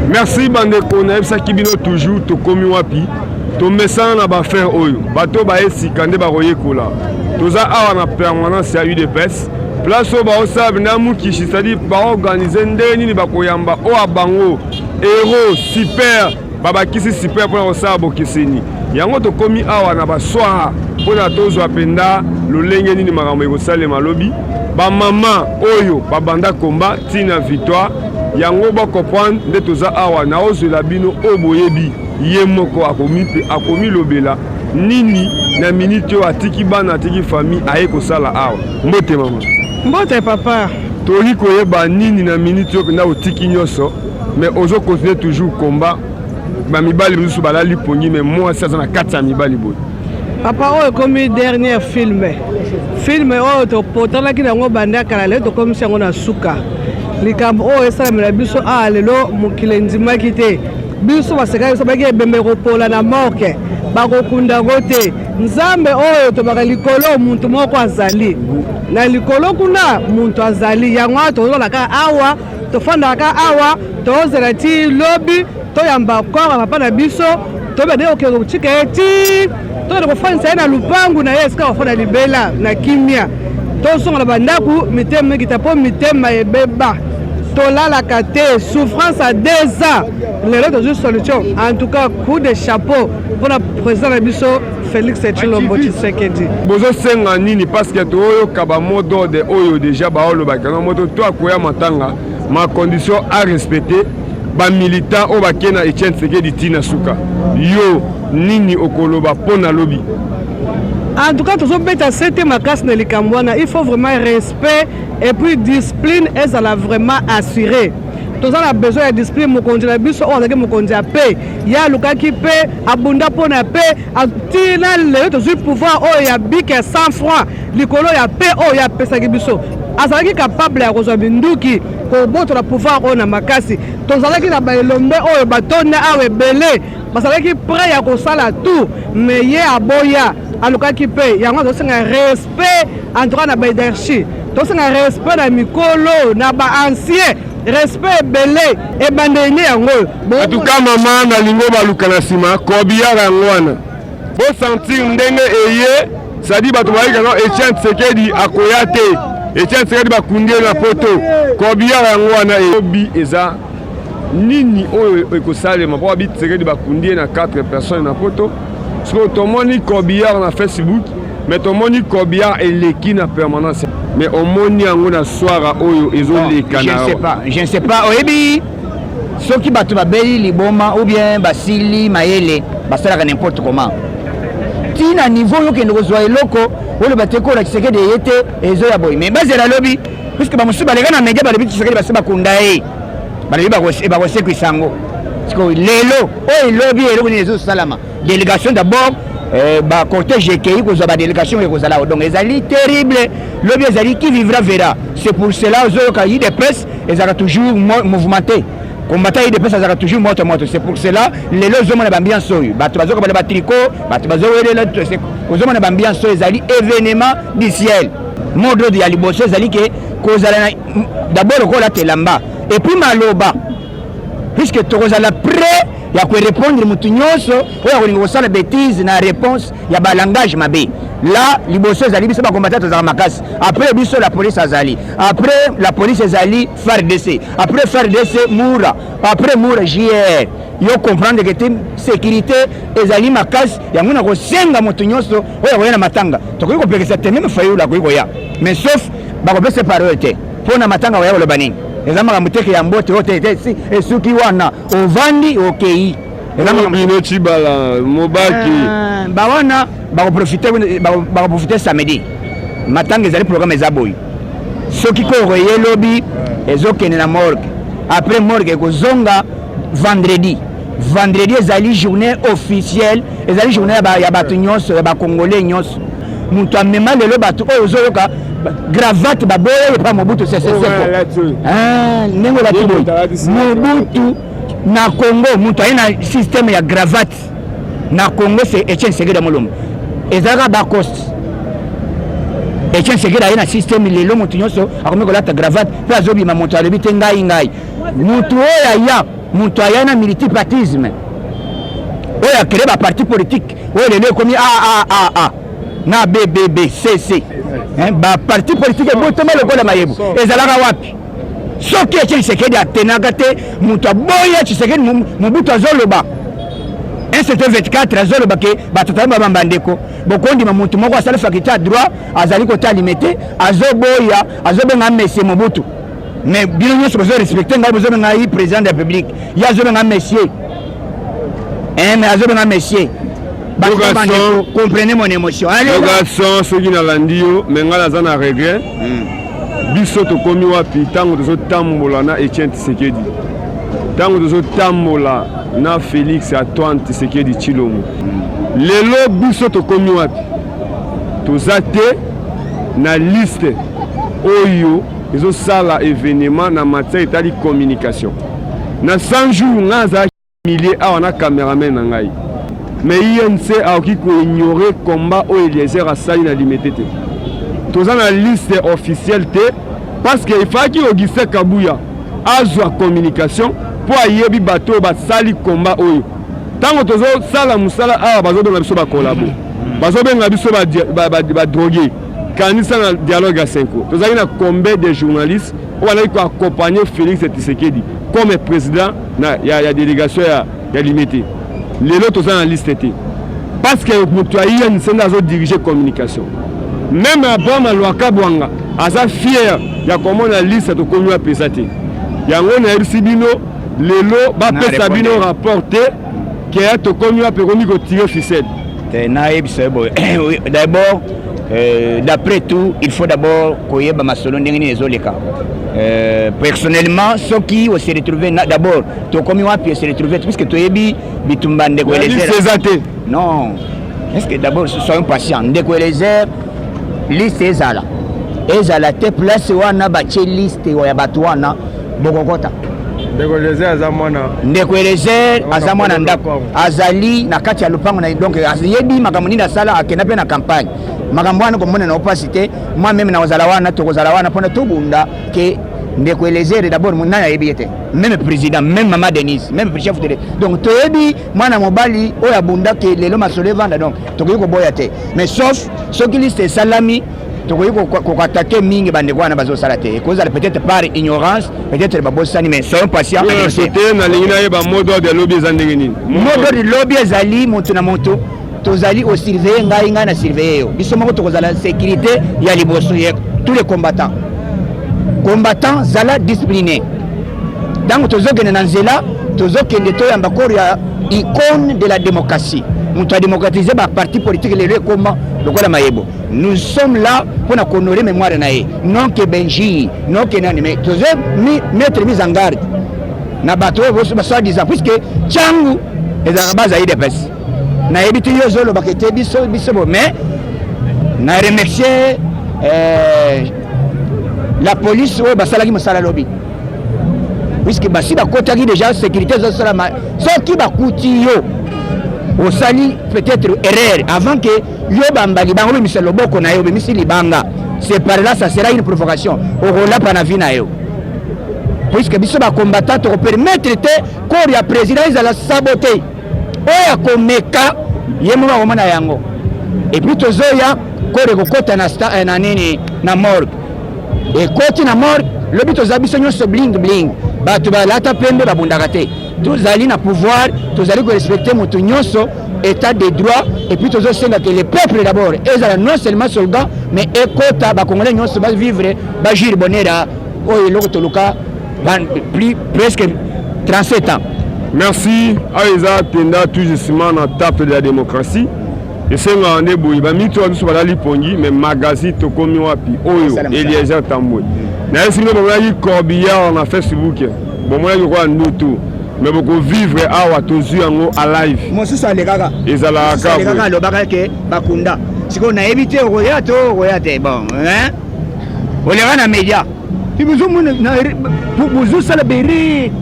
Merci bandeko na ebisa kibino toujours to komi wapi to mesana na ba faire oyo bato ba esika nde ba koyekola toza awa na permanence ya UDPS place o ba osabe na mukishi c'est-à-dire ba organiser ndeni ni ba koyamba o abango héros super baba kisi super pour osabo kisini yango to komi awa na ba soir pour na tozo apenda lolenge nini makambo ekosale malobi ba mama oyo ba banda komba tina victoire yango ba comprendre nde toza awa na ozela bino oboyebi ye moko akomi lobela nini na minute o atiki bana atiki famille aye kosala awa mbote mama mbote papa tori koyeba nini na minute o na otiki nyoso mais ozo continuer toujours combat ba mibali biso balali pongi mais moi ça na 400 mibali boy papa oyo komi dernier film oyo topotalaki nango banda kala lelo tokomi sango na suka likambo oyo esalamela biso lelo mokili endimaki te biso basekali biso baki ebembe kopola na morke bakokundango te nzambe oyo tobaka likolo muntu moko azali na likolo kuna muntu azali yango awa tozolaka awa tofandaka awa tozela ti lobi toyamba kora papa na biso tobede okenge kotika ye ti toyede kofandisa ye na lupangu na ye esika kofanda libela na kimia tozonga na bandaku mitema ekita mpo mitema ebeba tolalaka te souffrance à 2 ans lelo tozwi solution en tout cas coup de chapeau mpona président na biso Félix Tshilombo Tshisekedi bozosenga nini parce que toyoka bamot d'ordre oyo déjà baolobaka na moto to akoya matanga ma condition à respecter bamilitant oyo bakei na Etienne Tshisekedi tina suka yo nini okoloba mpo na lobi. En tout cas, tous les c'était ma casse ne likambwana. Il faut vraiment respect et puis discipline est vraiment assurée. Tous on a besoin de discipline. Mon conduit la bus, on a que mon conduit à paix. Il y a le cas qui paie, abunda pour la paix. Tina le tous pouvoir. Oh il y a bic 100 francs. L'icolo il y a paix. Oh il y a paix ça qui biso. Azalaki capable à rejoindre nduki. Pour botre le pouvoir on a makasi. Tous azalaki na bailombe oh batonne awe belé. Bazalaki prêt à kosala tout. Mais il y a boya. Aluka qui paye, il y a un respect entre na leadership. Donc c'est un respect na mikolo, na ba ancien, respect belé et bandeni yango. En tout cas maman na lingo baluka na sima, kobiya rangwana. Bo sentir ndenge eye, ça dit bato baika no Etienne Tshisekedi akoyate. Etienne Tshisekedi bakundie na poto. Kobiya rangwana ebi eza nini oyo ekosalema po abi Tshisekedi bakundie na 4 personnes na poto. Parce que tout le monde Kobillard na Facebook, mais tout le monde Kobillard et l'équipe na permanence. Mais au monde yango na soir oyo ezo les canards. Je ne sais pas. Oyebi ceux qui battent babeli liboma ou bien basili mayele basala n'importe comment. Tina niveau yo kende kozwa eloko ole bateko la Tshisekedi yete ezo ya boy. Mais bazela lobby puisque ba musu balega na media balebi Tshisekedi baseba kundae. Balebi ba kose kwisango. Parce que lelo o lobby eloko ni ezo salama. Délégation d'abord, cortège qui cause la délégation donc ezali terrible. Le ezali qui vivra verra. C'est pour cela que les UDPS ezala toujours mouvementé. Combattant UDPS ezala toujours morte. C'est pour cela les lois ont ambiance oyo. Bato bazo ko ba tricot, bato bazo wele aux hommes ambiance ezali événement du ciel. Mode de liboso ezali que cause d'abord ko la telamba et puis maloba puisque tu la prêt il y a quoi répondre mutu nyonso oyo ko sala bêtise na réponse ya ba langage mabe là liboso ezali biso ba combattre za makasi après biso la police azali après la police ezali FARDC après FARDC Moura après Moura JR yo comprendre que sécurité ezali makasi yango na ko senga mutu nyonso oyo na matanga to ko pekesa te même fayula ko ya mais sauf ba ko pesa parole te pona matanga wa lo banini ezama muteke ya mbote wote si esuki wana ovandi okei ezama bino chibala mobaki ba wana ba profiter samedi matanga ezali programme ezaboyi soki ko roye lobby ezokene na morgue après morgue ekozonga vendredi ezali journée officielle ezali journée ya batu nyonso ya ba congolais nyonso mutu amema lelo batu oyo ozoyoka gravate baboye pa Mobutu nengo la tibo Mobutu na Congo mutu aina système ya gravate na Congo c'est Etienne Tshisekedi Mulumba ezaka ba cost Etienne Tshisekedi aina système lelo mutu nyonso akomi kolata gravate pa zobi ma mutu alebi te ngai mutu oya ya moto aya na multipartisme oyo akele baparti politique oyo lelo ekomi aaa na bbbcc baparti politique ebotama lokola mayebo ezalaka wapi soki ete Tshisekedi atenaka te moto aboya Tshisekedi mobutu azoloba 1/24 azoloba ke batatami babamba ndeko bokondima motu moko asali faculté ya droit azali kotalime te azoboya azobenga monsieur mobutu mais bino nyonso bozorespecte ngai bozobenga ye président de la république ye azobenga monsieur mais azobenga monsieur comprenez mon émotion garçon soki nalandi yo me ngai naza na regret biso tokomi wapi ntango tozotambola na Etienne Tshisekedi ntango tozotambola na Félix Antoine Tshisekedi Tshilombo lelo biso tokomi wapi toza te na liste oyo ezosala événement na matière etali communication na 100 jours nga azalaki millier awa na cameraman na ngai mais INC aoki koignore combat oyo Eliezer asali na limité te toza na liste officielle te parce que ifaki Augustin Kabuya azwa communication po ayebi bato oyo basali combat oyo ntango tozosala mosala awa bazobenga biso bakolabo bazobenga biso badroge kanisa na dialogue ya 5 ans tozali na combien de journalistes oyo bazali koaccompagner Félix Tshisekedi comme président ya délégation ya limité lelo toza na liste te parce que moto aye nsenda azodirige communication même Abraham Alwaka Bwanga aza fier ya komona liste tokomi apesa te yango nayebisi bino lelo bapesa bino rapport te ke tokomi apekomi kotire ficelle d'abord d'après tout il faut d'abord koyeba masolo ndenge nini ezoleka personnellement soki on se retrouver d'abord tokomi wapi se retrouver puisque toyebi bitumba ndeko Eliezer non est-ce que d'abord soyons patients ndeko Eliezer liste ezala te place wana bache liste ya bato wana bokokota ndeko Eliezer aza mwana ndako azali na kati ya lupango na donc ayebi makambo nini asala akenda pe na campagne makambo wana komona na opacité moi même na ozala wana tokozala wana pona tobunda ke ndeko Eliezer d'abord munana yebi ete même président même maman Denise même chef de donc toyebi mwana mobali oyo abunda ke lelo masole vanda donc tokoyi koboya te mais sauf soki liste salami tokoyi kokatake mingi bandeko wana bazosala te ekozala peut-être par ignorance peut-être babosani mais soyons patients c'était na lingina yeba modo de lobby ezandenge nini modo de lobby ezali moto na moto tozali au surveiller ngai na surveiller yo biso moko tokozala sécurité ya liboso ya tous les combattants zala discipliné donc tozokende na nzela tozokende toyamba koro ya icône de la démocratie moto a démocratisé ba parti politique lelo ekoma lokola mayebo nous sommes là pour honorer mémoire na ye non que Benji non que nani mais tozo mettre mise en garde na bato soit disant puisque changu ezaka baza IDPS na yebiti yo zolo bakete biso mais na remercier la police oyo basalaki mosala lobi puisque basi bakotaki déjà sécurité ezosala soki bakuti yo osali peut-être erreur avant que yo bambali bango bimisa loboko na yo bimisi libanga c'est par là ça sera une provocation okolapa na vie na yo puisque biso bacombattant tokopermettre te corps ya président ezala sabote oyo akomeka ye moko akomona yango et puis tozoya corps ekokota na nini na morgue ekoti na morgue lobi toza biso nyonso bling bato balata pembe babundaka te tozali na pouvoir tozali korespecte moto nyonso état de droit et puis tozosenga que le peuple d'abord ezala non seulement soldat mais ekota bakongolais nyonso bavivre bajire bonera oyo eloko toluka plus presque 37 ans. Merci Aïza Tenda tout justement na tape de la démocratie et c'est un début ba mito biso balali pongi mais magazine tokomi wapi oyo Eliezer Tambwe na esino bomaki Corbillard na Facebook bomaki kwa ndutu mais beaucoup vivre awa tozu yango alive mosusu alekaka ezalaka alobaka ke bakunda siko na ebite okoya te bon hein oleka na média puis bozomona bozosala beri